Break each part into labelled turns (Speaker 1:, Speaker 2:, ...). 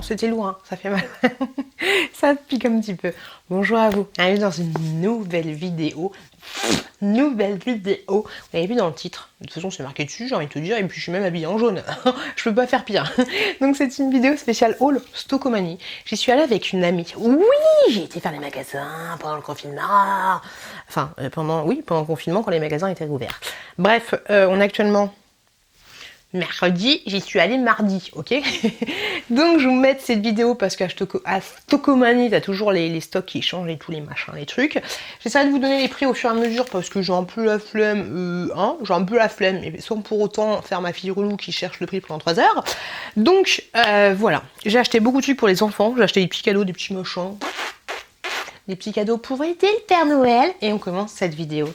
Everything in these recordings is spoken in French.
Speaker 1: c'était lourd, hein, ça fait mal. Ça pique un petit peu. Bonjour à vous, bienvenue dans une nouvelle vidéo. Nouvelle vidéo. Vous avez vu dans le titre. De toute façon, c'est marqué dessus, j'ai envie de te dire. Et puis, je suis même habillée en jaune. Je peux pas faire pire. Donc, c'est une vidéo spéciale haul Stockomanie. J'y suis allée avec une amie. Oui, j'ai été faire les magasins pendant le confinement. Enfin, pendant le confinement, quand les magasins étaient ouverts. Bref, on est actuellement mercredi, j'y suis allée mardi, ok. Donc je vous mets cette vidéo parce qu'à Stockomanie, t'as toujours les stocks qui changent et tous les machins, les trucs. J'essaierai de vous donner les prix au fur et à mesure parce que j'ai un peu la flemme, mais sans pour autant faire ma fille relou qui cherche le prix pendant 3 heures. Donc voilà, j'ai acheté beaucoup de trucs pour les enfants, j'ai acheté des petits cadeaux, des petits machins, des petits cadeaux pour aider le Père Noël. Et on commence cette vidéo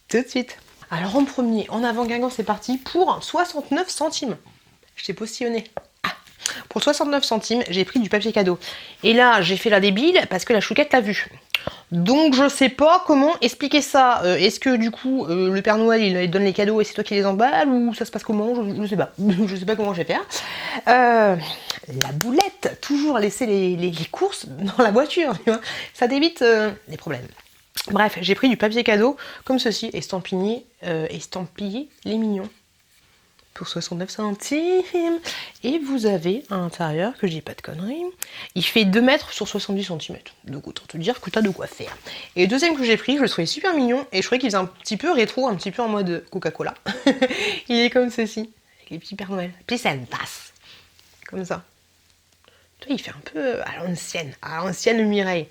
Speaker 1: tout de suite. Alors en premier, en avant Guingamp, c'est parti pour 69 centimes. Je t'ai postillonné. Pour 69 centimes, j'ai pris du papier cadeau. Et là, j'ai fait la débile parce que la chouquette l'a vu. Donc je sais pas comment expliquer ça. Est-ce que du coup, le Père Noël, il donne les cadeaux et c'est toi qui les emballes, ou ça se passe comment? Je sais pas. Je sais pas comment je vais faire. La boulette, toujours laisser les courses dans la voiture. Tu vois, ça évite les problèmes. Bref, j'ai pris du papier cadeau comme ceci, estampillé les mignons pour 69 centimes. Et vous avez à l'intérieur, que je dis pas de conneries, il fait 2 mètres sur 70 cm. Donc autant te dire que t'as de quoi faire. Et le deuxième que j'ai pris, je le trouvais super mignon et je trouvais qu'il faisait un petit peu rétro, un petit peu en mode Coca-Cola. Il est comme ceci, avec les petits Père Noël. Puis ça me passe, comme ça. Tu vois, il fait un peu à l'ancienne Mireille.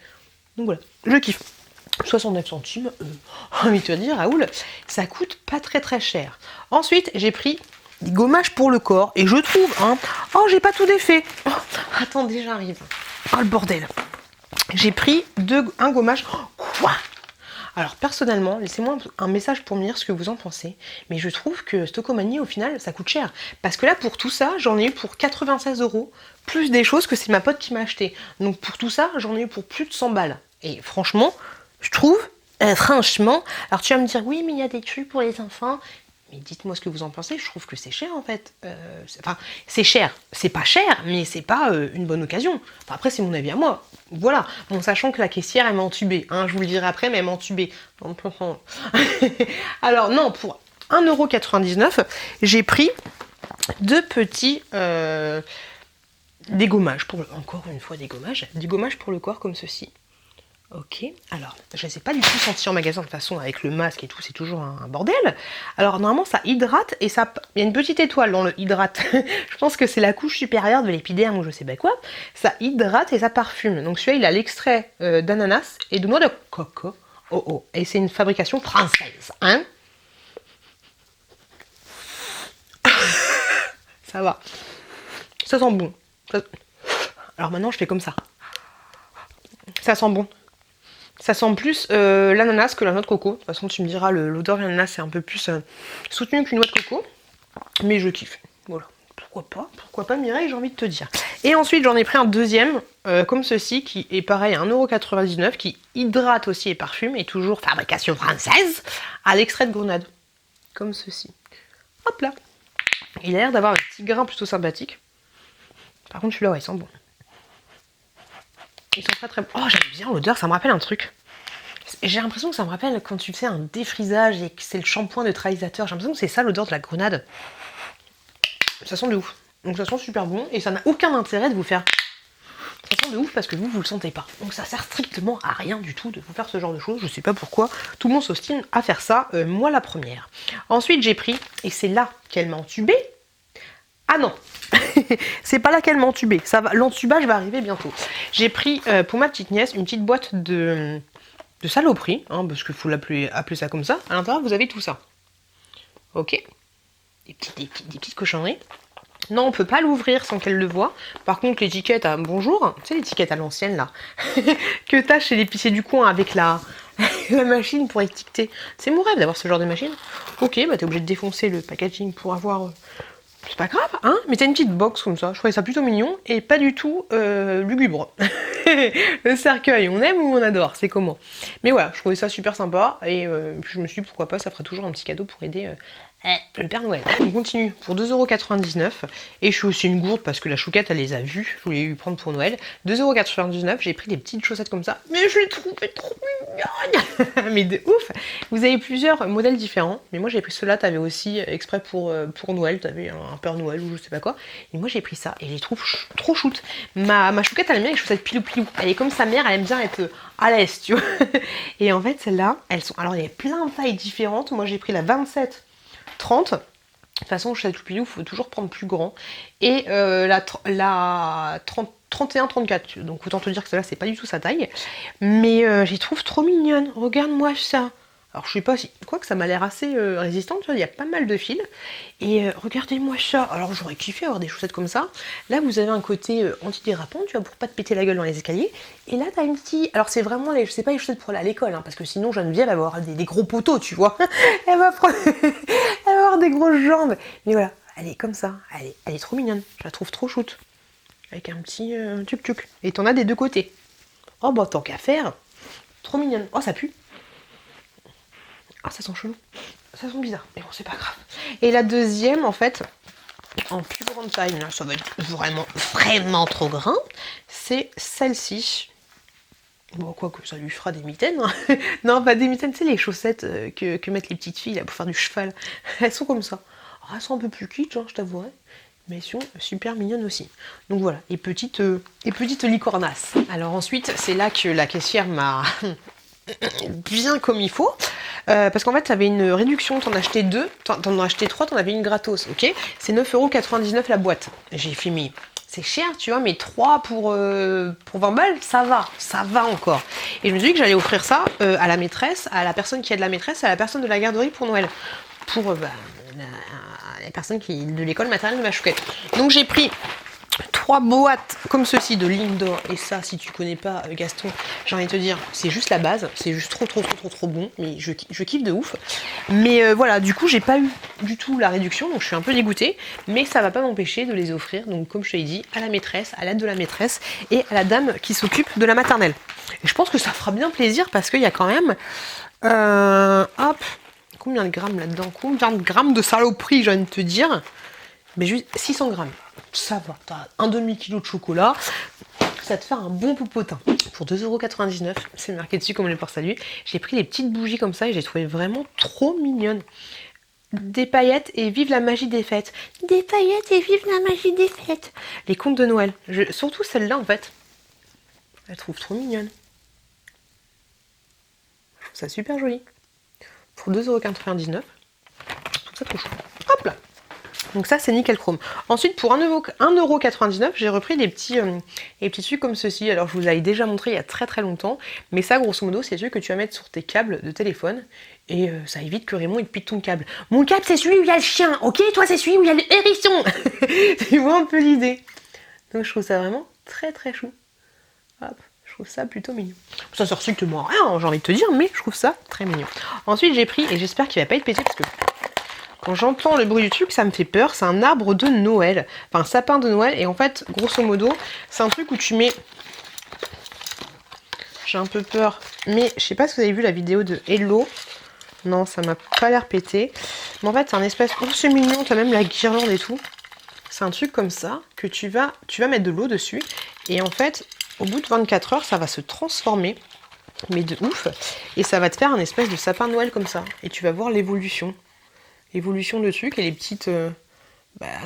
Speaker 1: Donc voilà, je kiffe. 69 centimes, envie de te dire, Raoul, ça coûte pas très cher. Ensuite, j'ai pris des gommages pour le corps, et je trouve, oh, j'ai pas tout défait. Oh, attendez, j'arrive. Oh, le bordel. J'ai pris un gommage. Quoi? Alors, personnellement, laissez-moi un message pour me dire ce que vous en pensez, mais je trouve que Stockomanie, au final, ça coûte cher. Parce que là, pour tout ça, j'en ai eu pour 96 €, plus des choses que c'est ma pote qui m'a acheté. Donc, pour tout ça, j'en ai eu pour plus de 100 balles. Et franchement, je trouve, franchement, alors tu vas me dire, oui, mais il y a des trucs pour les enfants. Mais dites-moi ce que vous en pensez, je trouve que c'est cher en fait. Enfin, c'est cher, c'est pas cher, mais c'est pas une bonne occasion. Enfin, après, c'est mon avis à moi. Voilà. Bon, sachant que la caissière, elle m'a entubée. Je vous le dirai après, mais elle m'a entubée. Alors, non, pour 1,99 €, j'ai pris 2 petits dégommages. Encore une fois, des gommages pour le corps comme ceci. Ok, alors je ne les ai pas du tout sentis en magasin de toute façon avec le masque et tout, c'est toujours un bordel. Alors normalement ça hydrate et ça... Il y a une petite étoile dans le hydrate. Je pense que c'est la couche supérieure de l'épiderme ou je sais pas quoi. Ça hydrate et ça parfume. Donc celui-là il a l'extrait d'ananas et de noix de coco. Oh oh, et c'est une fabrication française, hein. Ça va. Ça sent bon. Alors maintenant je fais comme ça. Ça sent bon. Ça sent plus l'ananas que la noix de coco. De toute façon, tu me diras, l'odeur de l'ananas c'est un peu plus soutenu qu'une noix de coco. Mais je kiffe. Voilà. Pourquoi pas Mireille, j'ai envie de te dire. Et ensuite, j'en ai pris un deuxième, comme ceci, qui est pareil, 1,99 €, qui hydrate aussi et parfume, et toujours fabrication française, à l'extrait de grenade. Comme ceci. Hop là. Il a l'air d'avoir un petit grain plutôt sympathique. Par contre, celui-là, ouais, il sent bon. Ils sont très bon. Oh, j'aime bien l'odeur, ça me rappelle un truc. J'ai l'impression que ça me rappelle quand tu fais un défrisage et que c'est le shampoing neutralisateur. J'ai l'impression que c'est ça l'odeur de la grenade. Ça sent de ouf. Donc ça sent super bon et ça n'a aucun intérêt de vous faire... Ça sent de ouf parce que vous le sentez pas. Donc ça sert strictement à rien du tout de vous faire ce genre de choses. Je sais pas pourquoi tout le monde s'ostine à faire ça. Moi la première. Ensuite j'ai pris, et c'est là qu'elle m'a entubée. Ah non, c'est pas là qu'elle m'a entubée. Ça va, l'entubage va arriver bientôt. J'ai pris pour ma petite nièce une petite boîte de saloperie, parce qu'il faut appeler ça comme ça. À l'intérieur, vous avez tout ça. Ok. Des petites cochonneries. Non, on peut pas l'ouvrir sans qu'elle le voie. Par contre, l'étiquette à bonjour, tu sais l'étiquette à l'ancienne là, que t'as chez l'épicier du coin avec la machine pour étiqueter. C'est mon rêve d'avoir ce genre de machine. Ok, bah t'es obligé de défoncer le packaging pour avoir... C'est pas grave, mais t'as une petite box comme ça. Je trouvais ça plutôt mignon et pas du tout lugubre. Le cercueil, on aime ou on adore, c'est comment. Mais voilà, je trouvais ça super sympa et puis je me suis dit pourquoi pas, ça ferait toujours un petit cadeau pour aider Le Père Noël. On continue pour 2,99 €. Et je suis aussi une gourde parce que la chouquette, elle les a vues. Je voulais lui prendre pour Noël. 2,99 €. J'ai pris des petites chaussettes comme ça. Mais je les trouvais trop mignonnes. Mais de ouf. Vous avez plusieurs modèles différents. Mais moi, j'ai pris ceux-là. T'avais aussi exprès pour Noël. T'avais un Père Noël ou je sais pas quoi. Et moi, j'ai pris ça. Et je les trouve trop shoot. Ma chouquette, elle aime bien les chaussettes pilou-pilou. Elle est comme sa mère. Elle aime bien être à l'aise, tu vois. Et en fait, celles-là, elles sont... Alors, il y a plein de tailles différentes. Moi, j'ai pris la 27. 30. De toute façon, chez Toupilou, il faut toujours prendre plus grand. Et la 31-34. Donc autant te dire que celle-là, c'est pas du tout sa taille. Mais je les trouve trop mignonnes. Regarde-moi ça. Alors je sais pas si... Quoi que ça m'a l'air assez résistant, tu vois, il y a pas mal de fils. Et regardez-moi ça. Alors j'aurais kiffé avoir des chaussettes comme ça. Là, vous avez un côté antidérapant, tu vois, pour pas te péter la gueule dans les escaliers. Et là, t'as une petite... Alors c'est vraiment, je sais pas les chaussettes pour aller à l'école, hein, parce que sinon Geneviève, elle va avoir des gros poteaux, tu vois. Elle va prendre... elle va avoir des grosses jambes. Mais voilà, elle est comme ça. Elle est trop mignonne. Je la trouve trop shoot. Avec un petit tuk-tuk. Et t'en as des deux côtés. Oh bah tant qu'à faire. Trop mignonne. Oh, ça pue. Ah, ça sent chelou. Ça sent bizarre. Mais bon, c'est pas grave. Et la deuxième, en fait, en plus grande taille, là, ça va être vraiment trop grand, c'est celle-ci. Bon, quoi que ça lui fera des mitaines. Hein. Non, pas des mitaines, tu sais, les chaussettes que mettent les petites filles là, pour faire du cheval. Elles sont comme ça. Alors, elles sont un peu plus kitsch, hein, je t'avouerai. Mais elles sont super mignonnes aussi. Donc voilà, et petites licornasses. Alors ensuite, c'est là que la caissière m'a... bien comme il faut, parce qu'en fait tu avais une réduction, t'en achetais deux, t'en achetais trois, t'en avais une gratos, ok. C'est 9,99 € la boîte. J'ai fait, mais c'est cher, tu vois, mais 3 pour 20 balles, ça va encore. Et je me suis dit que j'allais offrir ça à la maîtresse, à la personne qui aide la maîtresse, à la personne de la garderie pour Noël, pour la personne de l'école maternelle de ma chouquette. Donc j'ai pris 3 boîtes comme ceci de Lindor, et ça, si tu connais pas Gaston, j'ai envie de te dire, c'est juste la base, c'est juste trop bon, mais je kiffe de ouf. Mais voilà, du coup, j'ai pas eu du tout la réduction, donc je suis un peu dégoûtée, mais ça va pas m'empêcher de les offrir, donc comme je te l'ai dit, à la maîtresse, à l'aide de la maîtresse, et à la dame qui s'occupe de la maternelle. Et je pense que ça fera bien plaisir, parce qu'il y a quand même, hop, combien de grammes là-dedans, combien de grammes de saloperie, j'ai envie de te dire, mais juste 600 grammes. Ça va, t'as un demi-kilo de chocolat, ça te fait un bon popotin. Pour 2,99 €, c'est marqué dessus comme les porte salut. J'ai pris les petites bougies comme ça et j'ai trouvé vraiment trop mignonnes. Des paillettes et vive la magie des fêtes. Des paillettes et vive la magie des fêtes. Les contes de Noël. Surtout celle-là en fait. Je la trouve trop mignonne. Je trouve ça super joli. Pour 2,99 €. Je trouve ça trop chou. Hop là. Donc ça, c'est nickel chrome. Ensuite, pour 1,99 €, j'ai repris les petits trucs comme ceci. Alors, je vous l'avais déjà montré il y a très longtemps. Mais ça, grosso modo, c'est celui que tu vas mettre sur tes câbles de téléphone. Et ça évite que Raymond il te pique ton câble. Mon câble, c'est celui où il y a le chien. Ok, toi, c'est celui où il y a le hérisson. Tu vois un peu l'idée. Donc, je trouve ça vraiment très chou. Hop. Je trouve ça plutôt mignon. Ça sert strictement à rien, j'ai envie de te dire, mais je trouve ça très mignon. Ensuite, j'ai pris, et j'espère qu'il va pas être pété parce que... Quand j'entends le bruit du truc, ça me fait peur. C'est un arbre de Noël. Enfin, un sapin de Noël. Et en fait, grosso modo, c'est un truc où tu mets... J'ai un peu peur. Mais je sais pas si vous avez vu la vidéo de Hello. Non, ça m'a pas l'air pété. Mais en fait, c'est un espèce... Oh, c'est mignon. T'as même la guirlande et tout. C'est un truc comme ça que tu vas mettre de l'eau dessus. Et en fait, au bout de 24 heures, ça va se transformer. Mais de ouf. Et ça va te faire un espèce de sapin de Noël comme ça. Et tu vas voir l'évolution. Évolution de trucs et les petites...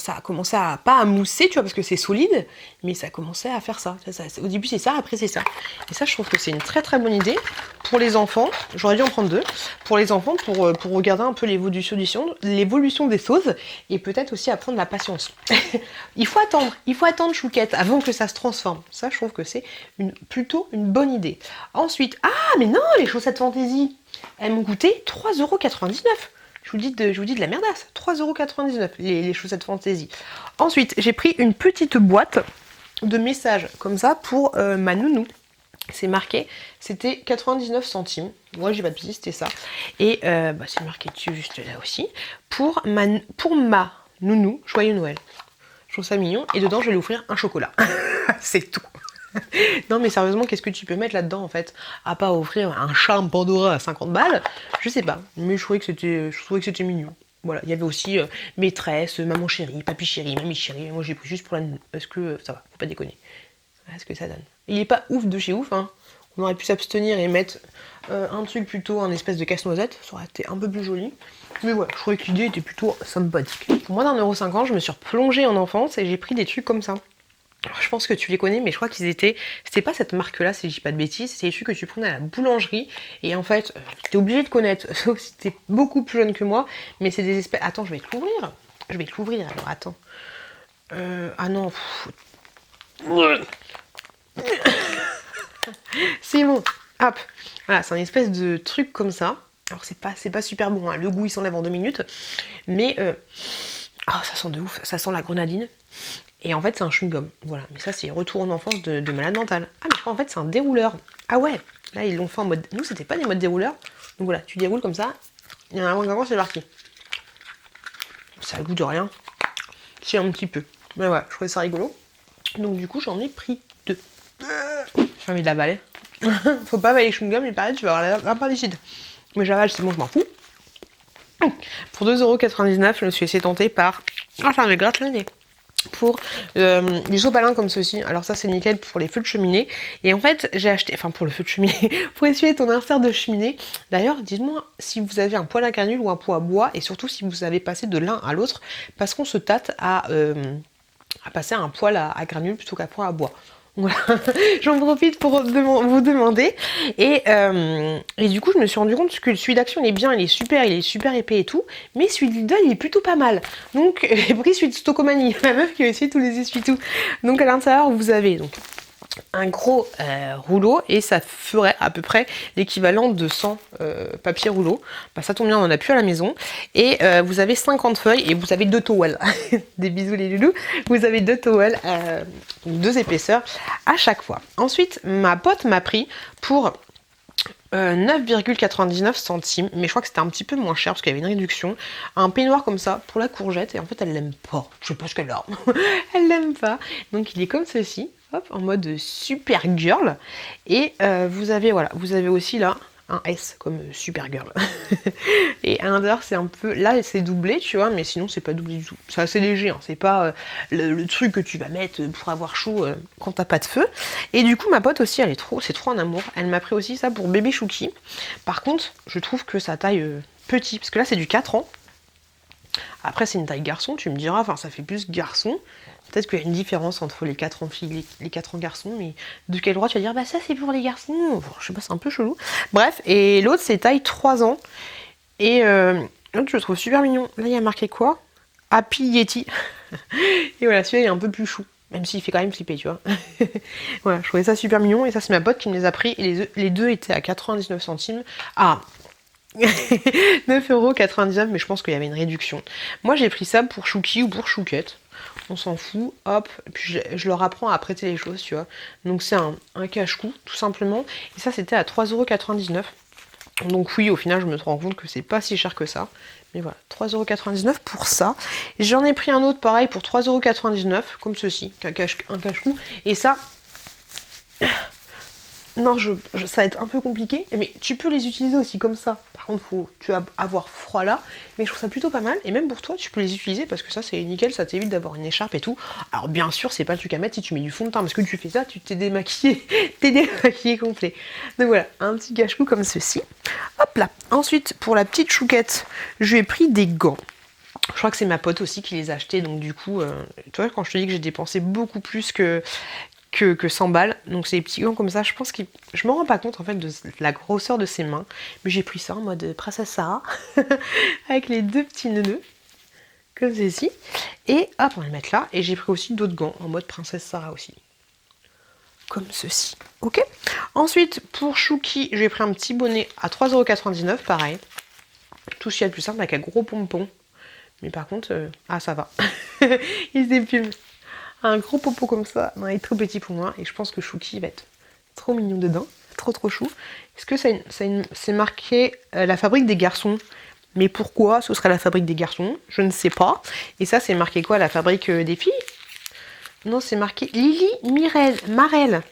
Speaker 1: ça a commencé à... Pas à mousser, tu vois, parce que c'est solide, mais ça a commencé à faire ça. Au début, c'est ça, après, c'est ça. Et ça, je trouve que c'est une très bonne idée pour les enfants. J'aurais dû en prendre 2. Pour les enfants, pour regarder un peu l'évolution des choses et peut-être aussi apprendre la patience. Il faut attendre Chouquette avant que ça se transforme. Ça, je trouve que c'est plutôt une bonne idée. Ensuite, mais non, les chaussettes fantaisie, elles m'ont coûté 3,99 €. Je vous dis de la merdasse. 3,99 € les chaussettes fantaisie. Ensuite, j'ai pris une petite boîte de messages comme ça pour ma nounou. C'est marqué, c'était 99 centimes. Moi, j'ai pas de bêtises, c'était ça. Et c'est marqué dessus juste là aussi. Pour ma nounou, joyeux Noël. Je trouve ça mignon. Et dedans, je vais lui offrir un chocolat. C'est tout. Non mais sérieusement, qu'est-ce que tu peux mettre là-dedans en fait? À pas offrir un charme Pandora à 50 balles, je sais pas. Mais je trouvais que c'était mignon. Voilà, il y avait aussi maîtresse, maman chérie, papy chérie, mamie chérie. Moi j'ai pris juste pour la... Parce que ça va, faut pas déconner. Voilà ce que ça donne. Il est pas ouf de chez ouf, hein. On aurait pu s'abstenir et mettre un truc plutôt, un espèce de casse-noisette. Ça aurait été un peu plus joli. Mais voilà, je trouvais que l'idée était plutôt sympathique. Pour moins d'1,50 €, je me suis replongée en enfance et j'ai pris des trucs comme ça. Alors, je pense que tu les connais, mais je crois qu'ils étaient... C'était pas cette marque-là, si je dis pas de bêtises. C'était des trucs que tu prenais à la boulangerie. Et en fait, t'es obligé de connaître, sauf si t'es beaucoup plus jeune que moi. Mais c'est des espèces... Attends, je vais te l'ouvrir. Je vais te l'ouvrir, alors attends. Ah non. C'est bon. Hop. Voilà, c'est un espèce de truc comme ça. Alors c'est pas super bon, hein. Le goût il s'enlève en 2 minutes. Mais oh, ça sent de ouf, ça sent la grenadine. Et en fait c'est un chewing-gum. Voilà, mais ça c'est retour en enfance de malade mental. Ah mais je crois en fait c'est un dérouleur. Ah ouais, là ils l'ont fait en mode... Nous c'était pas des modes dérouleurs. Donc voilà, tu déroules comme ça. Il y en a un c'est parti. Ça a le goût de rien. C'est un petit peu. Mais ouais, je trouvais ça rigolo. Donc du coup j'en ai pris 2. J'ai envie de l'avaler. Faut pas avaler les chewing-gum, il paraît, tu vas avoir l'appendicite. Mais j'avale, c'est bon, je m'en fous. Pour 2,99 €, je me suis laissé tenter par... Ah, ça me gratte le nez. Pour du sopalin comme ceci. Alors ça c'est nickel pour les feux de cheminée. Et en fait j'ai acheté, enfin pour le feu de cheminée, pour essuyer ton insert de cheminée. D'ailleurs dites-moi si vous avez un poêle à granule ou un pot à bois. Et surtout si vous avez passé de l'un à l'autre. Parce qu'on se tâte à passer à un poêle à granule plutôt qu'un poêle à bois. Voilà, j'en profite pour vous demander. Et du coup, je me suis rendu compte que celui d'Action, il est super épais et tout. Mais celui de Lidl, il est plutôt pas mal. Donc, j'ai pris celui de Stocomanie, la meuf qui a essuyé tous les essuie-tout. Donc, à l'intérieur, vous avez donc un gros rouleau et ça ferait à peu près l'équivalent de 100 papiers rouleaux. Bah, ça tombe bien, on en a plus à la maison. Et vous avez 50 feuilles et vous avez 2 towels. Des bisous les loulous. Vous avez 2 towels, 2 épaisseurs à chaque fois. Ensuite, ma pote m'a pris pour 9,99 centimes, mais je crois que c'était un petit peu moins cher parce qu'il y avait une réduction. Un peignoir comme ça pour la courgette et en fait elle l'aime pas. Je sais pas ce qu'elle a. Elle l'aime pas. Donc il est comme ceci. Hop, en mode super girl. Et vous avez aussi là un S comme super girl. Et à l'intérieur c'est un peu, là c'est doublé tu vois, mais sinon c'est pas doublé du tout. C'est assez léger, hein. C'est pas le truc que tu vas mettre pour avoir chaud quand t'as pas de feu. Et du coup ma pote aussi c'est trop un amour. Elle m'a pris aussi ça pour bébé Chouki. Par contre je trouve que sa taille petit, parce que là c'est du 4 ans. Après c'est une taille garçon, tu me diras, enfin ça fait plus garçon. Peut-être qu'il y a une différence entre les 4 ans filles et les 4 ans garçons, mais de quel droit tu vas dire bah ça c'est pour les garçons, bon, je sais pas, c'est un peu chelou. Bref, et l'autre c'est taille 3 ans. Et l'autre je le trouve super mignon. Là il y a marqué quoi? Happy Yeti. Et voilà, celui-là il est un peu plus chou. Même s'il fait quand même flipper, tu vois. Voilà, je trouvais ça super mignon. Et ça c'est ma pote qui me les a pris. Et les deux étaient à 99 centimes. Ah, 9,99 €, mais je pense qu'il y avait une réduction. Moi j'ai pris ça pour Chouki ou pour Chouquette. On s'en fout, hop, et puis je leur apprends à prêter les choses, tu vois. Donc c'est un cache-cou, tout simplement. Et ça c'était à 3,99 €. Donc oui, au final je me rends compte que c'est pas si cher que ça. Mais voilà, 3,99 € pour ça. J'en ai pris un autre pareil pour 3,99 €, comme ceci, un cache-cou. Et ça... Non, ça va être un peu compliqué, mais tu peux les utiliser aussi comme ça. Par contre, tu vas avoir froid là, mais je trouve ça plutôt pas mal. Et même pour toi, tu peux les utiliser parce que ça, c'est nickel, ça t'évite d'avoir une écharpe et tout. Alors bien sûr, c'est pas le truc à mettre si tu mets du fond de teint, parce que tu fais ça, tu t'es démaquillé, t'es démaquillé complet. Donc voilà, un petit cache-cou comme ceci. Hop là. Ensuite, pour la petite chouquette, je lui ai pris des gants. Je crois que c'est ma pote aussi qui les a achetés, donc du coup, tu vois, quand je te dis que j'ai dépensé beaucoup plus que 100 balles. Donc c'est des petits gants comme ça. Je pense que je me rends pas compte en fait de la grosseur de ses mains. Mais j'ai pris ça en mode princesse Sarah. Avec les 2 petits nœuds. Comme ceci. Et hop, on va le mettre là. Et j'ai pris aussi d'autres gants en mode princesse Sarah aussi. Comme ceci. Ok. Ensuite, pour Chouki, j'ai pris un petit bonnet à 3,99 €. Pareil. Tout ce qu'il y a de plus simple avec un gros pompon. Mais par contre, ah ça va. Il se déplume. Un gros popo comme ça, non, il est trop petit pour moi et je pense que Chouki va être trop mignon dedans, trop chou. Est-ce que c'est marqué la fabrique des garçons? Mais pourquoi ce serait la fabrique des garçons? Je ne sais pas. Et ça c'est marqué quoi, la fabrique des filles? Non, c'est marqué Lily Marel.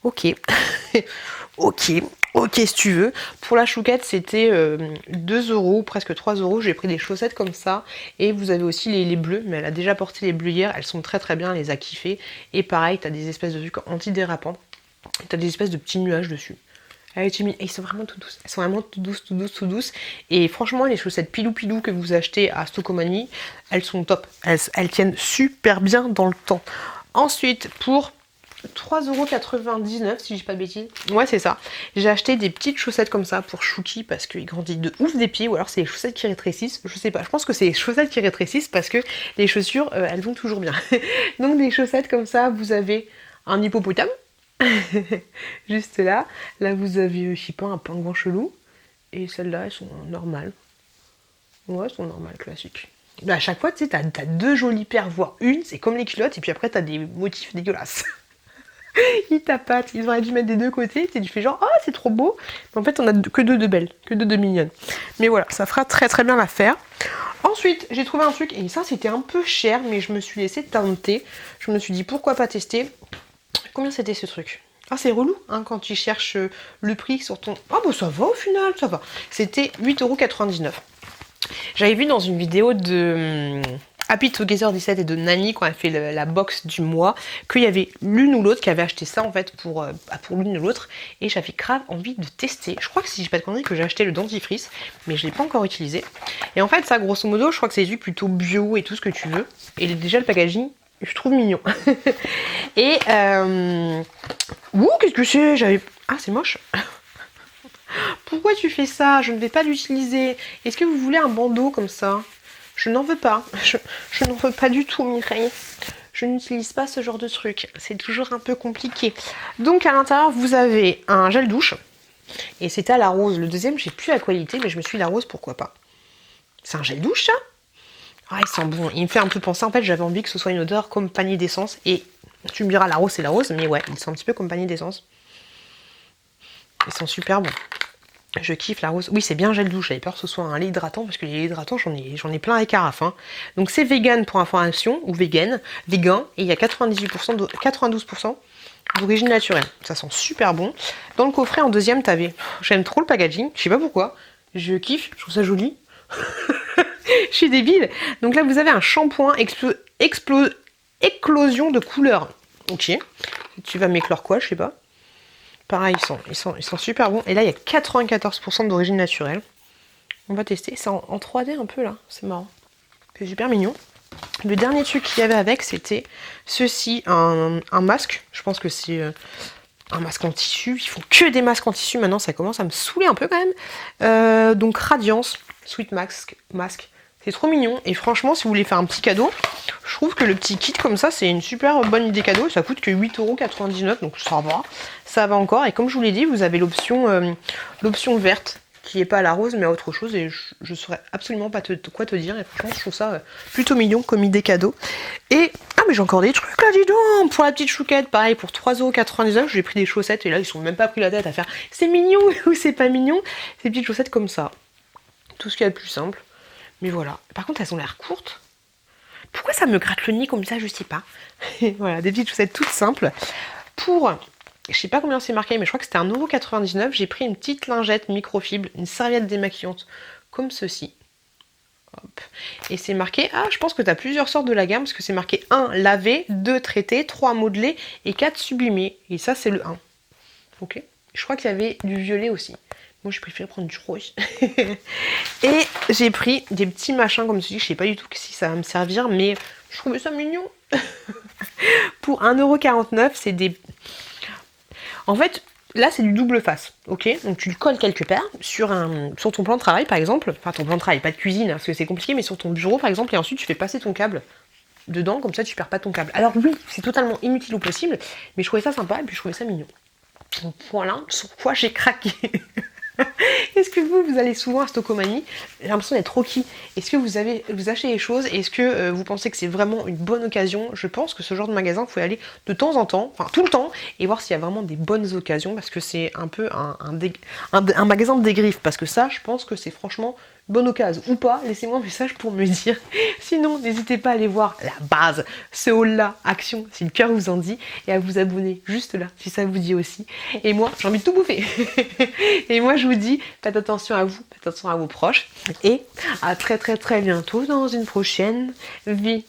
Speaker 1: Ok. ok, ok si tu veux. Pour la chouquette, c'était 2 euros, presque 3 euros. J'ai pris des chaussettes comme ça. Et vous avez aussi les bleus, mais elle a déjà porté les bleus hier. Elles sont très très bien, elle les a kiffées. Et pareil, t'as des espèces de trucs antidérapants. T'as des espèces de petits nuages dessus. Et ils sont vraiment tout douces. Elles sont vraiment tout douces, tout douces, tout douces. Et franchement, les chaussettes pilou pilou que vous achetez à Stokomani, elles sont top. Elles tiennent super bien dans le temps. Ensuite, pour 3,99 € si je dis pas de bêtises. Ouais, c'est ça. J'ai acheté des petites chaussettes comme ça pour Chouki parce qu'il grandit de ouf des pieds, ou alors c'est les chaussettes qui rétrécissent. Je sais pas, je pense que c'est les chaussettes qui rétrécissent parce que les chaussures, elles vont toujours bien. Donc des chaussettes comme ça, vous avez un hippopotame. Juste là. Là, vous avez, je sais pas, un pingouin chelou. Et celles-là, elles sont normales. Ouais, elles sont normales, classiques. Bah, à chaque fois, tu sais, t'as deux jolies paires, voire une, c'est comme les culottes, et puis après, t'as des motifs dégueulasses. Ils tapatent, ils auraient dû mettre des deux côtés, tu fais genre, oh, c'est trop beau. Mais en fait, on a que deux de belles, que deux de mignonnes. Mais voilà, ça fera très très bien l'affaire. Ensuite, j'ai trouvé un truc, et ça, c'était un peu cher, mais je me suis laissé tenter. Je me suis dit, pourquoi pas tester. Combien c'était ce truc? Ah, c'est relou, hein, quand tu cherches le prix sur ton... Ah, bah ça va au final, ça va. C'était 8,99 €. J'avais vu dans une vidéo de Happy Together 17 et de Nani, quand elle fait la box du mois, qu'il y avait l'une ou l'autre qui avait acheté ça, en fait, pour l'une ou l'autre. Et j'avais grave envie de tester. Je crois que si j'ai pas de conneries, que j'ai acheté le dentifrice, mais je l'ai pas encore utilisé. Et en fait, ça, grosso modo, je crois que c'est des trucs plutôt bio et tout ce que tu veux. Et déjà, le packaging, je trouve mignon. Et ouh, qu'est-ce que c'est? Ah, c'est moche. Pourquoi tu fais ça? Je ne vais pas l'utiliser. Est-ce que vous voulez un bandeau comme ça? Je n'en veux pas. Je n'en veux pas du tout, Mireille. Je n'utilise pas ce genre de truc. C'est toujours un peu compliqué. Donc à l'intérieur, vous avez un gel douche. Et c'était à la rose. Le deuxième, j'ai plus la qualité, mais je me suis dit la rose, pourquoi pas. C'est un gel douche, ça? Ah, il sent bon. Il me fait un peu penser. En fait, j'avais envie que ce soit une odeur comme panier d'essence. Et tu me diras, la rose, c'est la rose. Mais ouais, il sent un petit peu comme panier d'essence. Ils sont super bons. Je kiffe la rose. Oui, c'est bien gel douche. J'avais peur que ce soit un lait hydratant parce que les laits hydratants, j'en ai plein les carafes. Hein. Donc c'est vegan pour information, ou vegan, et il y a 92% d'origine naturelle. Ça sent super bon. Dans le coffret, en deuxième, t'avais... J'aime trop le packaging, je sais pas pourquoi. Je kiffe, je trouve ça joli. Je suis débile. Donc là, vous avez un shampoing éclosion de couleurs. Ok. Tu vas m'éclore quoi, je sais pas. Pareil, ils sont super bons. Et là, il y a 94% d'origine naturelle. On va tester. C'est en 3D un peu là. C'est marrant. C'est super mignon. Le dernier truc qu'il y avait avec, c'était ceci, un masque. Je pense que c'est un masque en tissu. Ils font que des masques en tissu maintenant. Ça commence à me saouler un peu quand même. Donc Radiance, Sweet Mask. C'est trop mignon. Et franchement, si vous voulez faire un petit cadeau, je trouve que le petit kit comme ça, c'est une super bonne idée cadeau. Ça coûte que 8,99 €, donc ça va. Ça va encore. Et comme je vous l'ai dit, vous avez l'option verte, qui n'est pas à la rose, mais à autre chose. Et je ne saurais absolument pas quoi te dire. Et franchement, je trouve ça plutôt mignon comme idée cadeau. Et, ah, mais j'ai encore des trucs là, dis donc. Pour la petite chouquette, pareil, pour 3,99 €, j'ai pris des chaussettes. Et là, ils sont même pas pris la tête à faire c'est mignon ou c'est pas mignon. Ces petites chaussettes comme ça. Tout ce qu'il y a de plus simple. Mais voilà. Par contre, elles ont l'air courtes. Pourquoi ça me gratte le nez comme ça, je sais pas. Voilà, des petites chaussettes toutes simples. Pour, je sais pas combien c'est marqué, mais je crois que c'était 1,99 €. J'ai pris une petite lingette microfibre, une serviette démaquillante, comme ceci. Hop. Et c'est marqué, ah, je pense que tu as plusieurs sortes de la gamme, parce que c'est marqué 1 lavé, 2 traité, 3 modelé et 4 sublimé. Et ça, c'est le 1. Ok. Je crois qu'il y avait du violet aussi. Moi, je préfère prendre du rose. Et j'ai pris des petits machins comme ceci. Je sais pas du tout si ça va me servir, mais je trouvais ça mignon. Pour 1,49 €, c'est des... En fait, là, c'est du double face, ok? Donc, tu le colles quelque part sur ton plan de travail, par exemple. Enfin, ton plan de travail, pas de cuisine, hein, parce que c'est compliqué, mais sur ton bureau, par exemple. Et ensuite, tu fais passer ton câble dedans, comme ça, tu perds pas ton câble. Alors oui, c'est totalement inutile au possible, mais je trouvais ça sympa, et puis je trouvais ça mignon. Donc, voilà sur quoi j'ai craqué. Est-ce que vous allez souvent à Stokomani? J'ai l'impression d'être Rocky. Est-ce que vous achetez des choses? Est-ce que vous pensez que c'est vraiment une bonne occasion? Je pense que ce genre de magasin, vous pouvez aller de temps en temps, enfin tout le temps, et voir s'il y a vraiment des bonnes occasions, parce que c'est un peu un magasin de dégriffe, parce que ça, je pense que c'est franchement bonne occasion ou pas, laissez-moi un message pour me dire. Sinon, n'hésitez pas à aller voir la base, ce haul-là, action, si le cœur vous en dit, et à vous abonner juste là, si ça vous dit aussi. Et moi, j'ai envie de tout bouffer. Et moi, je vous dis, faites attention à vous, faites attention à vos proches, et à très très très bientôt dans une prochaine vidéo.